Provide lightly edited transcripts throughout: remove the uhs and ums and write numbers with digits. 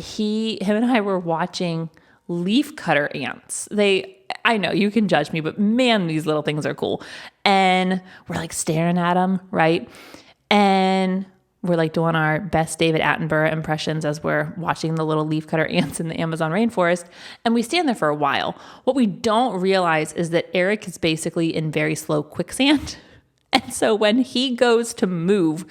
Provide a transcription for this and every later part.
him and I were watching leaf cutter ants. I know you can judge me, but man, these little things are cool. And we're like staring at them, right? And we're like doing our best David Attenborough impressions as we're watching the little leaf cutter ants in the Amazon rainforest. And we stand there for a while. What we don't realize is that Eric is basically in very slow quicksand. And so when he goes to move,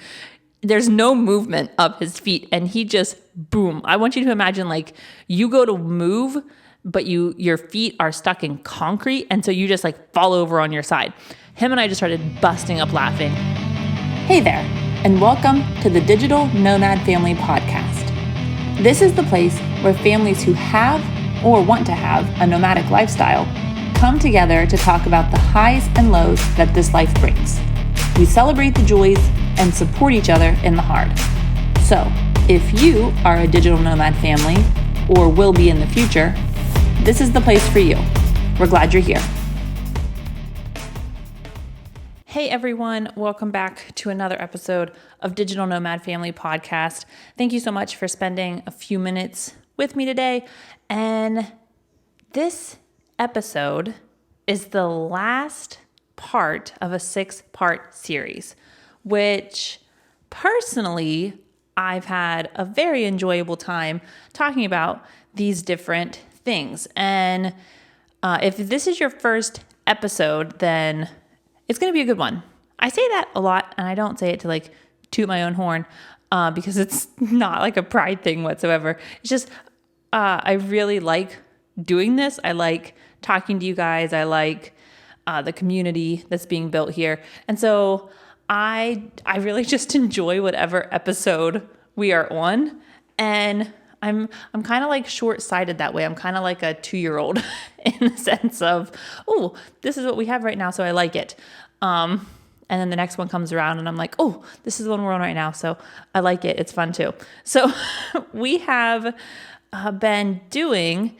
there's no movement of his feet, and he just boom. I want you to imagine like you go to move, but your feet are stuck in concrete, and so you just like fall over on your side. Him and I just started busting up laughing. Hey there, and welcome to the Digital Nomad Family Podcast. This is the place where families who have or want to have a nomadic lifestyle come together to talk about the highs and lows that this life brings. We celebrate the joys and support each other in the hard. So, if you are a digital nomad family or will be in the future, this is the place for you. We're glad you're here. Hey everyone, welcome back to another episode of Digital Nomad Family Podcast. Thank you so much for spending a few minutes with me today. And this episode is the last part of a 6-part series, which personally I've had a very enjoyable time talking about these different things. And if this is your first episode, then it's going to be a good one. I say that a lot, and I don't say it to like toot my own horn because it's not like a pride thing whatsoever. It's just I really like doing this. I like talking to you guys. I like the community that's being built here. And so I really just enjoy whatever episode we are on. And I'm kind of like short-sighted that way. I'm kind of like a 2-year-old in the sense of, oh, this is what we have right now, so I like it. And then the next one comes around and I'm like, oh, this is the one we're on right now, so I like it. It's fun too. So we have been doing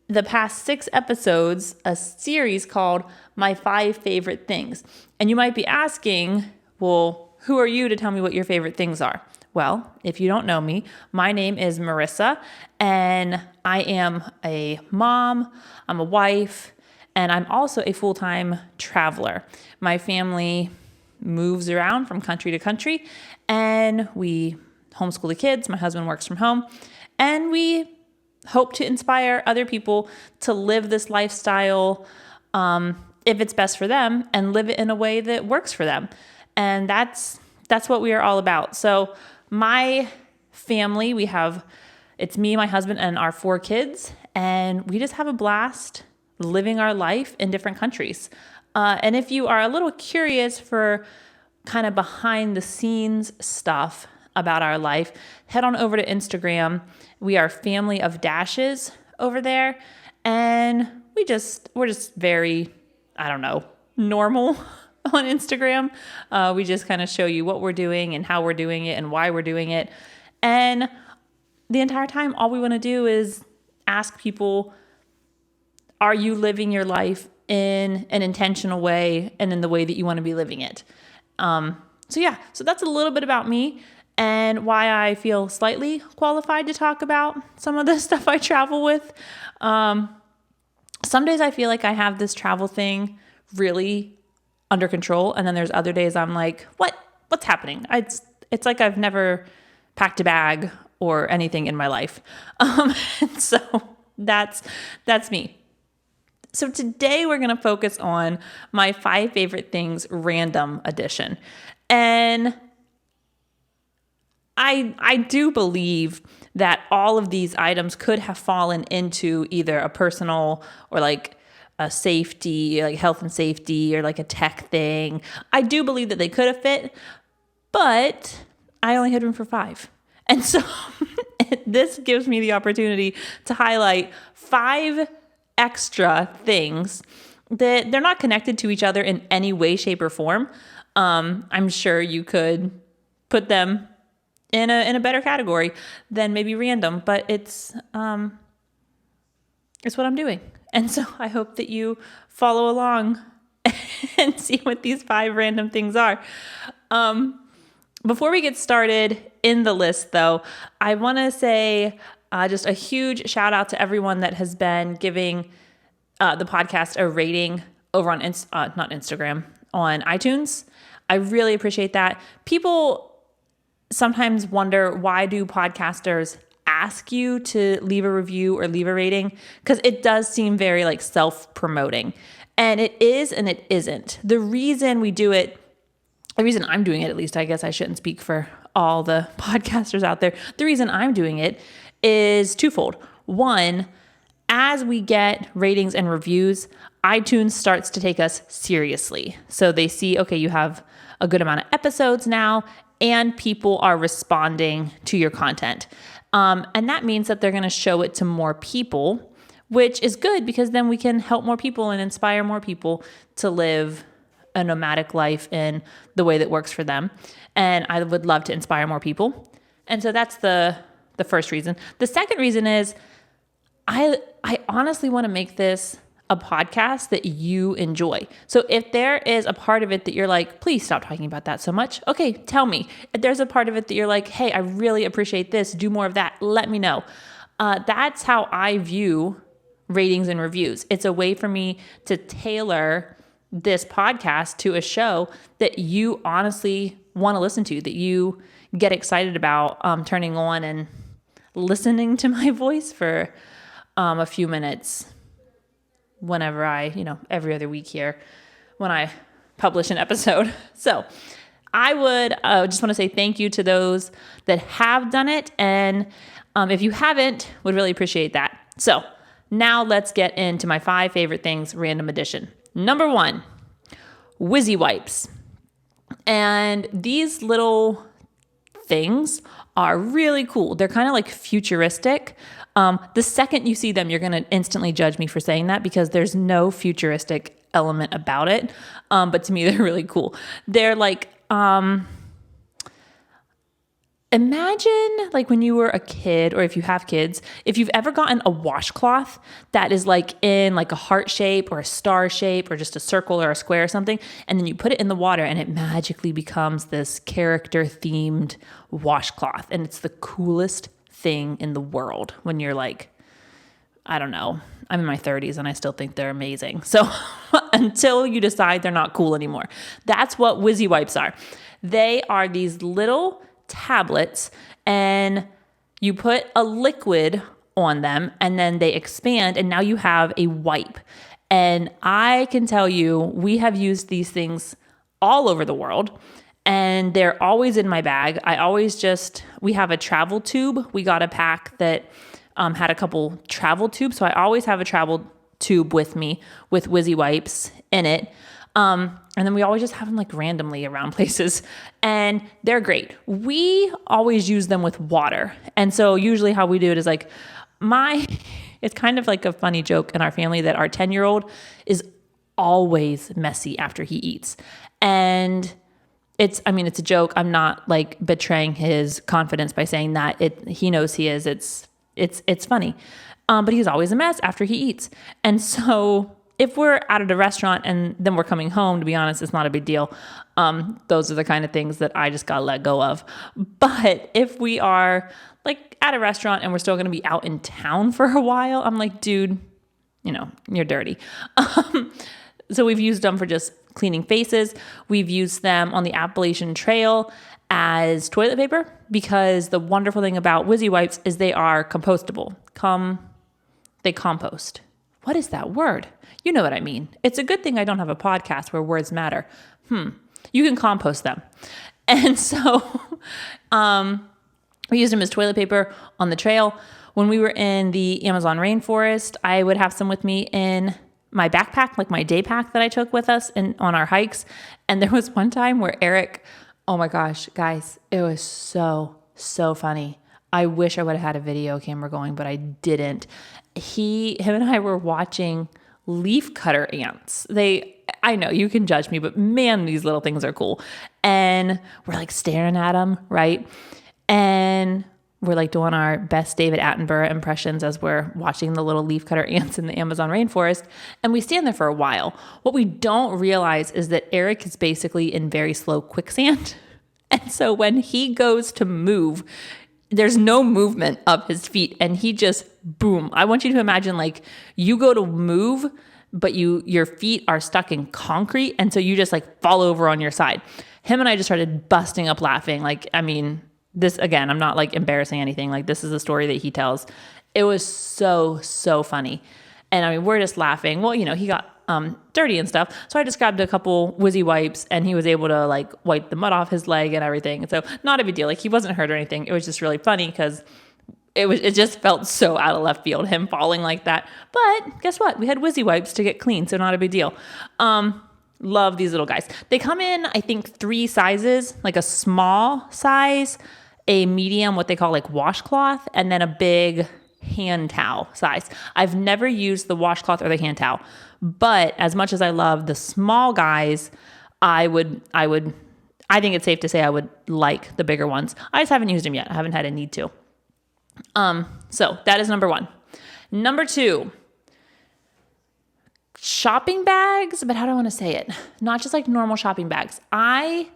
the past 6 episodes, a series called My 5 Favorite Things. And you might be asking, well, who are you to tell me what your favorite things are? Well, if you don't know me, my name is Marissa, and I am a mom, I'm a wife, and I'm also a full-time traveler. My family moves around from country to country, and we homeschool the kids. My husband works from home, and we hope to inspire other people to live this lifestyle if it's best for them and live it in a way that works for them. And that's what we are all about. So my family, it's me, my husband, and our 4 kids, and we just have a blast living our life in different countries. And if you are a little curious for kind of behind the scenes stuff about our life, head on over to Instagram. We are Family of Dashes over there, and we're just very, I don't know, normal on Instagram. We just kind of show you what we're doing and how we're doing it and why we're doing it. And the entire time, all we want to do is ask people, are you living your life in an intentional way and in the way that you want to be living it? So that's a little bit about me and why I feel slightly qualified to talk about some of the stuff I travel with. Some days I feel like I have this travel thing really under control, and then there's other days I'm like, what's happening? It's like I've never packed a bag or anything in my life. So that's me. So today we're going to focus on my 5 favorite things random edition. And I do believe that all of these items could have fallen into either a personal or like a safety, like health and safety, or like a tech thing. I do believe that they could have fit, but I only had room for 5. And so this gives me the opportunity to highlight 5 extra things that they're not connected to each other in any way, shape, or form. I'm sure you could put them in a better category than maybe random, but it's what I'm doing. And so I hope that you follow along and see what these 5 random things are. Before we get started in the list, though, I want to say Just a huge shout out to everyone that has been giving the podcast a rating over on not Instagram, on iTunes. I really appreciate that. People sometimes wonder, why do podcasters ask you to leave a review or leave a rating? Because it does seem very like self-promoting. And it is and it isn't. The reason we do it, the reason I'm doing it, at least, I guess I shouldn't speak for all the podcasters out there. The reason I'm doing it is twofold. One, as we get ratings and reviews, iTunes starts to take us seriously. So they see, okay, you have a good amount of episodes now, and people are responding to your content. And that means that they're going to show it to more people, which is good because then we can help more people and inspire more people to live a nomadic life in the way that works for them. And I would love to inspire more people. And so that's the first reason. The second reason is I honestly want to make this a podcast that you enjoy. So if there is a part of it that you're like, please stop talking about that so much, okay, tell me. If there's a part of it that you're like, hey, I really appreciate this, do more of that, let me know. That's how I view ratings and reviews. It's a way for me to tailor this podcast to a show that you honestly want to listen to, that you get excited about turning on and listening to my voice for a few minutes whenever every other week here when I publish an episode. So I would just want to say thank you to those that have done it. And if you haven't, would really appreciate that. So now let's get into my 5 favorite things, random edition. Number 1, Wysi Wipes. And these little things are really cool. They're kind of like futuristic. The second you see them, you're going to instantly judge me for saying that because there's no futuristic element about it. But to me, they're really cool. They're like, imagine like when you were a kid, or if you have kids, if you've ever gotten a washcloth that is like in like a heart shape or a star shape or just a circle or a square or something, and then you put it in the water and it magically becomes this character themed washcloth. And it's the coolest thing in the world when you're like, I don't know, I'm in my 30s and I still think they're amazing. So until you decide they're not cool anymore, that's what Wysi Wipes are. They are these little tablets and you put a liquid on them and then they expand and now you have a wipe. And I can tell you, we have used these things all over the world and they're always in my bag. We have a travel tube. We got a pack that had a couple travel tubes. So I always have a travel tube with me with Wysi Wipes in it. And then we always just have them like randomly around places and they're great. We always use them with water. And so usually how we do it is like it's kind of like a funny joke in our family that our 10-year-old is always messy after he eats. And it's a joke. I'm not like betraying his confidence by saying that. He knows he is. It's funny. But he's always a mess after he eats. And so if we're out at a restaurant and then we're coming home, to be honest, it's not a big deal. Those are the kind of things that I just got to let go of. But if we are like at a restaurant and we're still going to be out in town for a while, I'm like, dude, you're dirty. So we've used them for just cleaning faces. We've used them on the Appalachian Trail as toilet paper because the wonderful thing about Wysi Wipes is they are compostable. They compost. What is that word? You know what I mean. It's a good thing I don't have a podcast where words matter. You can compost them. And so we used them as toilet paper on the trail. When we were in the Amazon rainforest, I would have some with me in my backpack, like my day pack that I took with us on our hikes. And there was one time where Eric, oh my gosh, guys, it was so funny. I wish I would have had a video camera going, but I didn't. Him and I were watching leafcutter ants. I know you can judge me, but man, these little things are cool. And we're like staring at them, right? And we're like doing our best David Attenborough impressions as we're watching the little leafcutter ants in the Amazon rainforest. And we stand there for a while. What we don't realize is that Eric is basically in very slow quicksand. And so when he goes to move, there's no movement of his feet, and he just boom. I want you to imagine like you go to move, but your feet are stuck in concrete, and so you just like fall over on your side. Him and I just started busting up laughing. Like, I mean, this again, I'm not like embarrassing anything. Like, this is a story that he tells. It was so funny. And I mean, we're just laughing. Well, he got dirty and stuff. So I just grabbed a couple Wysi wipes, and he was able to like wipe the mud off his leg and everything. And so not a big deal. Like, he wasn't hurt or anything. It was just really funny because it just felt so out of left field, him falling like that. But guess what? We had Wysi wipes to get clean, so not a big deal. Love these little guys. They come in, I think, 3 sizes, like a small size, a medium, what they call like washcloth, and then a big hand towel size. I've never used the washcloth or the hand towel, but as much as I love the small guys, I think it's safe to say I would like the bigger ones. I just haven't used them yet. I haven't had a need to. So that is number 1. Number 2, shopping bags, but how do I want to say it? Not just like normal shopping bags. I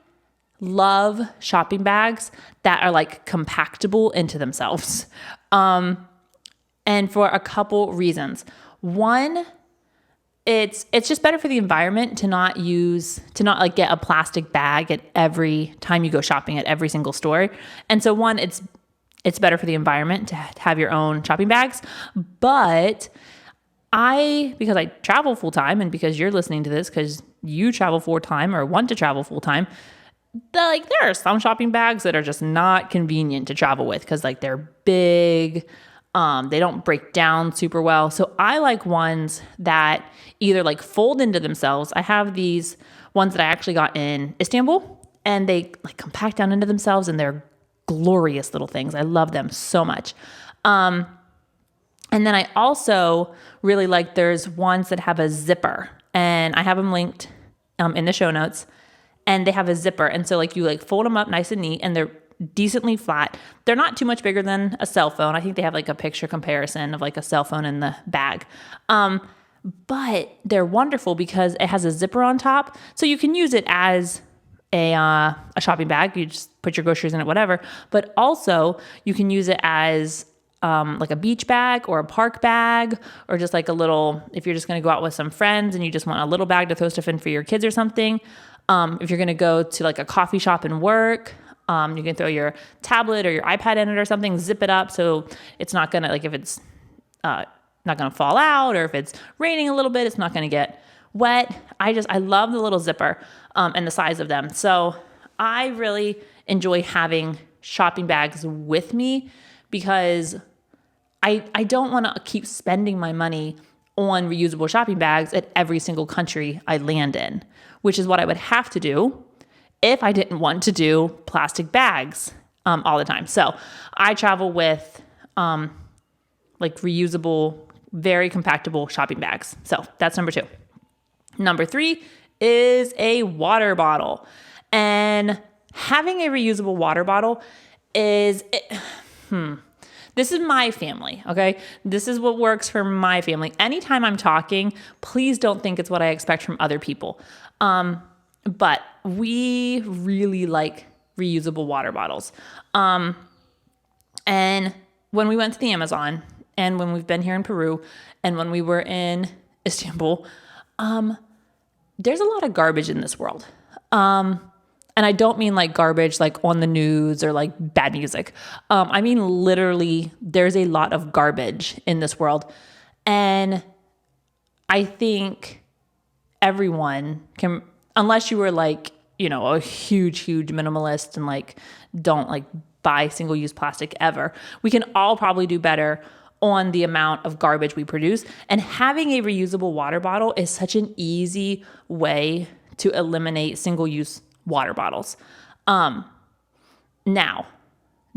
love shopping bags that are like compactable into themselves. And for a couple reasons. One, it's just better for the environment to not like get a plastic bag at every time you go shopping at every single store. And so one, it's better for the environment to have your own shopping bags. But because I travel full time, and because you're listening to this because you travel full time or want to travel full time, there are some shopping bags that are just not convenient to travel with because like they're big. They don't break down super well. So I like ones that either like fold into themselves. I have these ones that I actually got in Istanbul, and they like compact down into themselves, and they're glorious little things. I love them so much. And then I also really like, there's ones that have a zipper, and I have them linked in the show notes, and they have a zipper. And so like you like fold them up nice and neat, and they're decently flat. They're not too much bigger than a cell phone. I think they have like a picture comparison of like a cell phone in the bag. But they're wonderful because it has a zipper on top. So you can use it as a shopping bag. You just put your groceries in it, whatever. But also you can use it as like a beach bag or a park bag, or just like a little, if you're just going to go out with some friends and you just want a little bag to throw stuff in for your kids or something. If you're going to go to like a coffee shop and work, you can throw your tablet or your iPad in it or something, zip it up so it's not going to, like if it's not going to fall out, or if it's raining a little bit, it's not going to get wet. I love the little zipper and the size of them. So I really enjoy having shopping bags with me because I don't want to keep spending my money on reusable shopping bags at every single country I land in, which is what I would have to do if I didn't want to do plastic bags all the time. So I travel with like reusable, very compactable shopping bags. So that's number 2. Number 3 is a water bottle. And having a reusable water bottle this is my family, okay? This is what works for my family. Anytime I'm talking, please don't think it's what I expect from other people. But we really like reusable water bottles. And when we went to the Amazon, and when we've been here in Peru, and when we were in Istanbul, there's a lot of garbage in this world. And I don't mean like garbage like on the news or like bad music. I mean literally there's a lot of garbage in this world. And I think everyone can, unless you were like, a huge minimalist and like don't like buy single-use plastic ever, we can all probably do better on the amount of garbage we produce. And having a reusable water bottle is such an easy way to eliminate single-use water bottles. Now,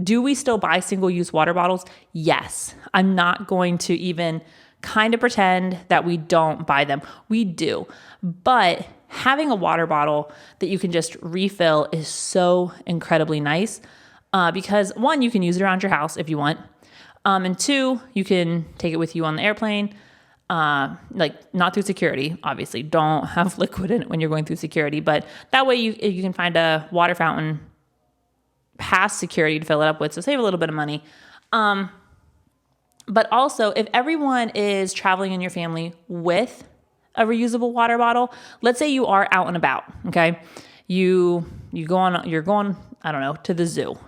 do we still buy single-use water bottles? Yes. I'm not going to even kind of pretend that we don't buy them. We do. But having a water bottle that you can just refill is so incredibly nice because 1, you can use it around your house if you want. And 2, you can take it with you on the airplane. Like not through security, obviously. Don't have liquid in it when you're going through security, but that way you can find a water fountain past security to fill it up with, so save a little bit of money. But also, if everyone is traveling in your family with a reusable water bottle, let's say you are out and about, okay? You're going, I don't know, to the zoo.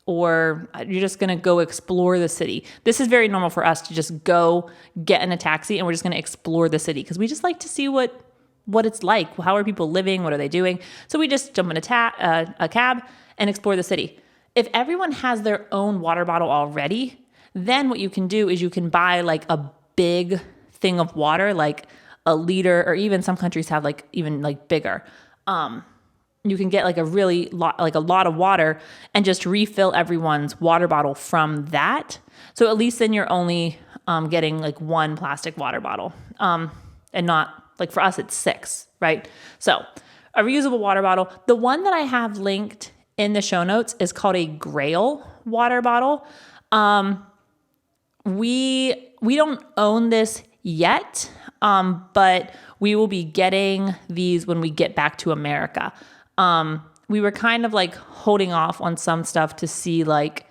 Or you're just going to go explore the city. This is very normal for us to just go get in a taxi and we're just going to explore the city because we just like to see what it's like. How are people living? What are they doing? So we just jump in a cab and explore the city. If everyone has their own water bottle already, then what you can do is you can buy like a big thing of water, like a liter, or even some countries have like even like bigger. You can get like a lot of water and just refill everyone's water bottle from that. So at least then you're only getting like one plastic water bottle, and not like for us it's 6, right? So a reusable water bottle. The one that I have linked in the show notes is called a Grail water bottle. We don't own this yet, but we will be getting these when we get back to America. We were kind of like holding off on some stuff to see like,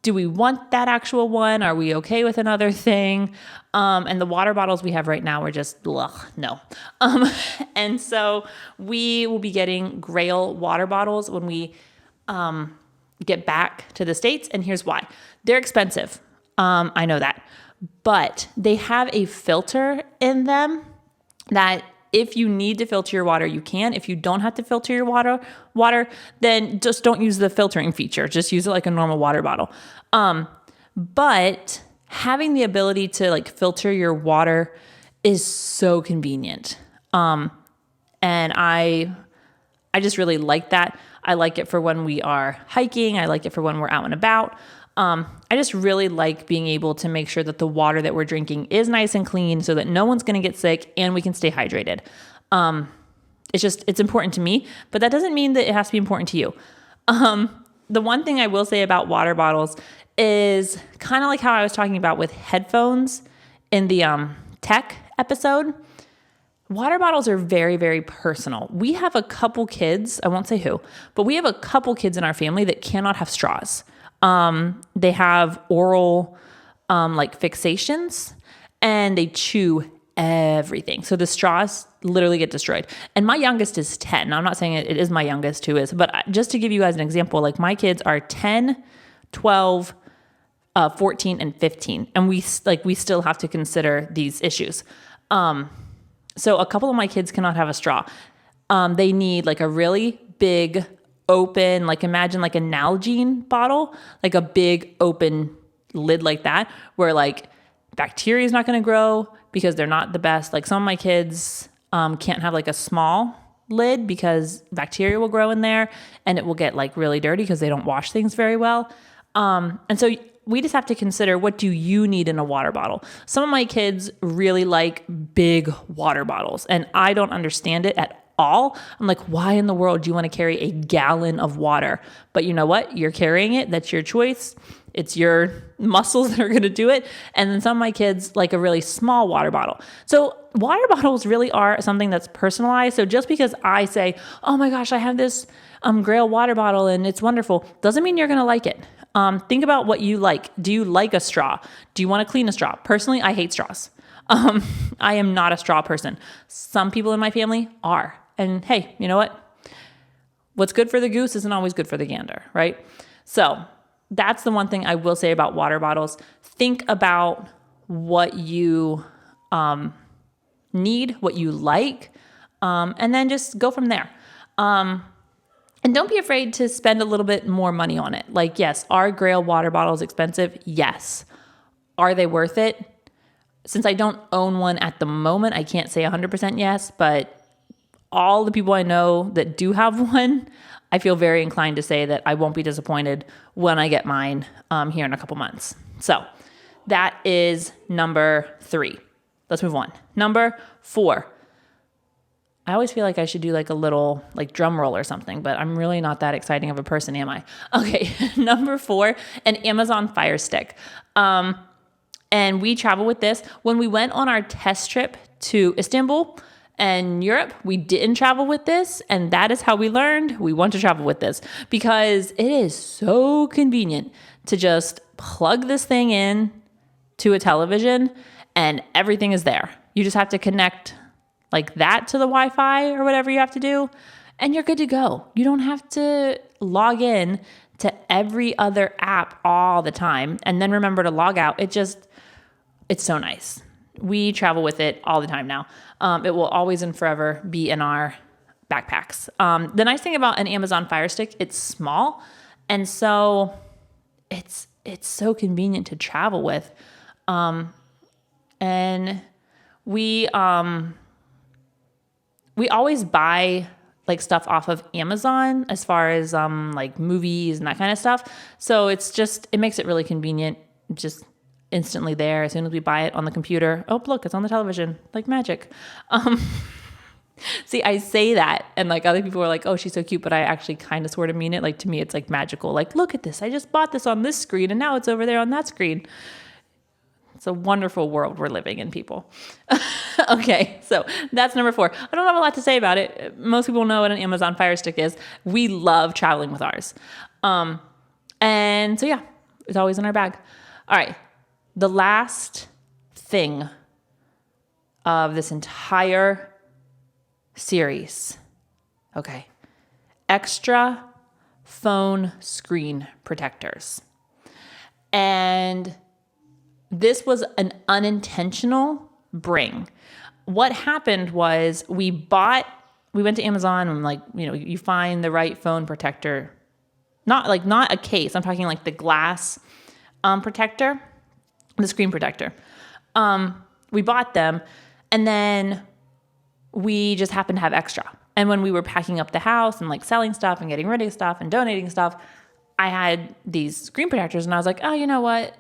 do we want that actual one? Are we okay with another thing? And the water bottles we have right now are just, no. And so we will be getting Grail water bottles when we get back to the States. And here's why. They're expensive. I know that. But they have a filter in them that if you need to filter your water, you can. If you don't have to filter your water, then just don't use the filtering feature. Just use it like a normal water bottle. But having the ability to like filter your water is so convenient. And I just really like that. I like it for when we are hiking. I like it for when we're out and about. I just really like being able to make sure that the water that we're drinking is nice and clean so that no one's going to get sick and we can stay hydrated. It's important to me, but that doesn't mean that it has to be important to you. The one thing I will say about water bottles is kind of like how I was talking about with headphones in the tech episode. Water bottles are very, very personal. We have a couple kids, I won't say who, but we have a couple kids in our family that cannot have straws. They have oral, like fixations and they chew everything. So the straws literally get destroyed. And my youngest is 10. Now, I'm not saying it is my youngest who is, but just to give you guys an example, like my kids are 10, 12, 14 and 15. And we still have to consider these issues. So a couple of my kids cannot have a straw. They need like a really big open, like imagine like a Nalgene bottle, like a big open lid like that, where like bacteria is not going to grow because they're not the best. Like some of my kids can't have like a small lid because bacteria will grow in there and it will get like really dirty because they don't wash things very well. And so we just have to consider, what do you need in a water bottle? Some of my kids really like big water bottles and I don't understand it at all. I'm like, why in the world do you want to carry a gallon of water? But you know what? You're carrying it. That's your choice. It's your muscles that are going to do it. And then some of my kids like a really small water bottle. So water bottles really are something that's personalized. So just because I say, oh my gosh, I have this Grail water bottle and it's wonderful, doesn't mean you're going to like it. Think about what you like. Do you like a straw? Do you want to clean a straw? Personally, I hate straws. I am not a straw person. Some people in my family are. And hey, you know what? What's good for the goose isn't always good for the gander, right? So that's the one thing I will say about water bottles. Think about what you need, what you like, and then just go from there. And don't be afraid to spend a little bit more money on it. Like, yes, are Grail water bottles expensive? Yes. Are they worth it? Since I don't own one at the moment, I can't say 100% yes, but all the people I know that do have one, I feel very inclined to say that I won't be disappointed when I get mine here in a couple months. So that is number 3. Let's move on. Number 4. I always feel like I should do like a little like drum roll or something, but I'm really not that exciting of a person, am I? Okay, number 4, an Amazon Fire Stick. And we travel with this. When we went on our test trip to Istanbul, And Europe, we didn't travel with this. And that is how we learned we want to travel with this, because it is so convenient to just plug this thing in to a television and everything is there. You just have to connect like that to the Wi-Fi or whatever you have to do, and you're good to go. You don't have to log in to every other app all the time and then remember to log out. It's so nice. We travel with it all the time now. It will always and forever be in our backpacks. The nice thing about an Amazon Fire Stick, it's small, and so it's so convenient to travel with. And we always buy like stuff off of Amazon as far as like movies and that kind of stuff. So it makes it really convenient, just instantly there as soon as we buy it on the computer. Oh, look, it's on the television, like magic. See, I say that and like other people are like, oh, she's so cute, but I actually kind of sort of mean it. Like to me, it's like magical. Like, look at this. I just bought this on this screen and now it's over there on that screen. It's a wonderful world we're living in, people. Okay, so that's number 4. I don't have a lot to say about it. Most people know what an Amazon Fire Stick is. We love traveling with ours. And so yeah, it's always in our bag. All right, the last thing of this entire series. Okay, extra phone screen protectors. And this was an unintentional bring. What happened was we went to Amazon and like, you find the right phone protector, not a case. I'm talking like the glass protector, the screen protector. We bought them and then we just happened to have extra. And when we were packing up the house and like selling stuff and getting rid of stuff and donating stuff, I had these screen protectors and I was like, oh, you know what?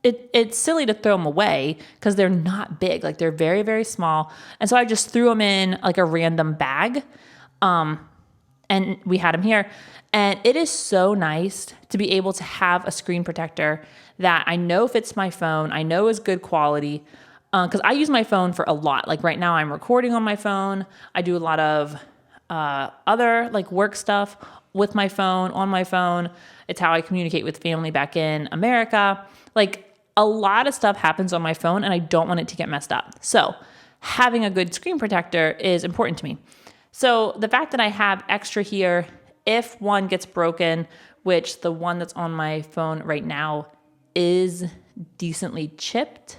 It's silly to throw them away because they're not big. Like they're very, very small. And so I just threw them in like a random bag. And we had them here. And it is so nice to be able to have a screen protector that I know fits my phone. I know is good quality. Because I use my phone for a lot. Like right now I'm recording on my phone. I do a lot of other like work stuff with my phone, on my phone. It's how I communicate with family back in America. Like a lot of stuff happens on my phone and I don't want it to get messed up. So having a good screen protector is important to me. So the fact that I have extra here, if one gets broken, which the one that's on my phone right now is decently chipped,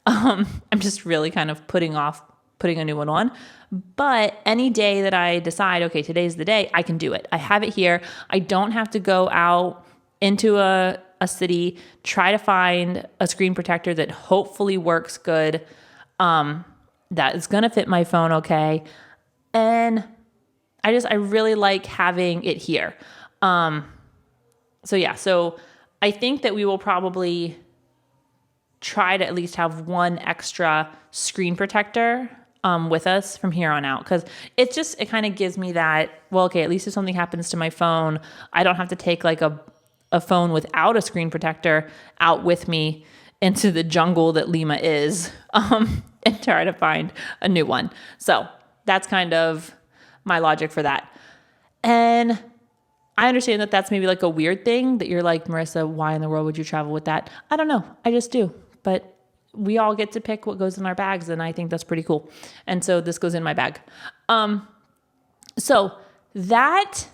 I'm just really kind of putting off putting a new one on. But any day that I decide, okay, today's the day, I can do it. I have it here. I don't have to go out into a city, try to find a screen protector that hopefully works good, that is going to fit my phone okay. And I really like having it here. So I think that we will probably try to at least have one extra screen protector with us from here on out. Because it kind of gives me that, well, okay, at least if something happens to my phone, I don't have to take like a phone without a screen protector out with me into the jungle that Lima is and try to find a new one. So that's kind of my logic for that. And I understand that that's maybe like a weird thing that you're like, Marissa, why in the world would you travel with that? I don't know. I just do. But we all get to pick what goes in our bags, and I think that's pretty cool. And so this goes in my bag. So that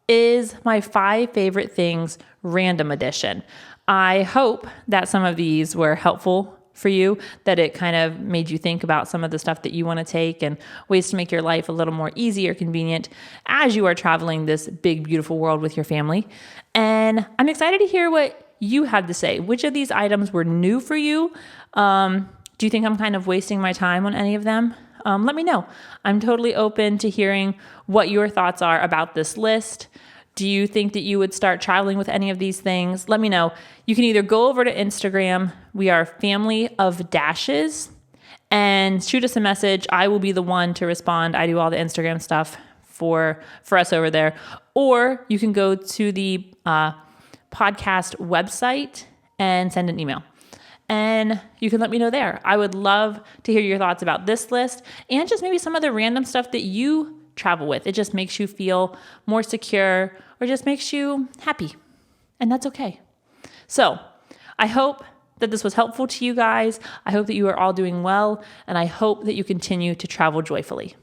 is my 5 favorite things random edition. I hope that some of these were helpful for you, that it kind of made you think about some of the stuff that you want to take and ways to make your life a little more easy or convenient as you are traveling this big, beautiful world with your family. And I'm excited to hear what you have to say. Which of these items were new for you? Do you think I'm kind of wasting my time on any of them? Let me know. I'm totally open to hearing what your thoughts are about this list. Do you think that you would start traveling with any of these things? Let me know. You can either go over to Instagram. We are Family of Dashes, and shoot us a message. I will be the one to respond. I do all the Instagram stuff for us over there. Or you can go to the podcast website and send an email. and you can let me know there. I would love to hear your thoughts about this list and just maybe some of the random stuff that you travel with. It just makes you feel more secure or just makes you happy. And that's okay. So I hope that this was helpful to you guys. I hope that you are all doing well, and I hope that you continue to travel joyfully.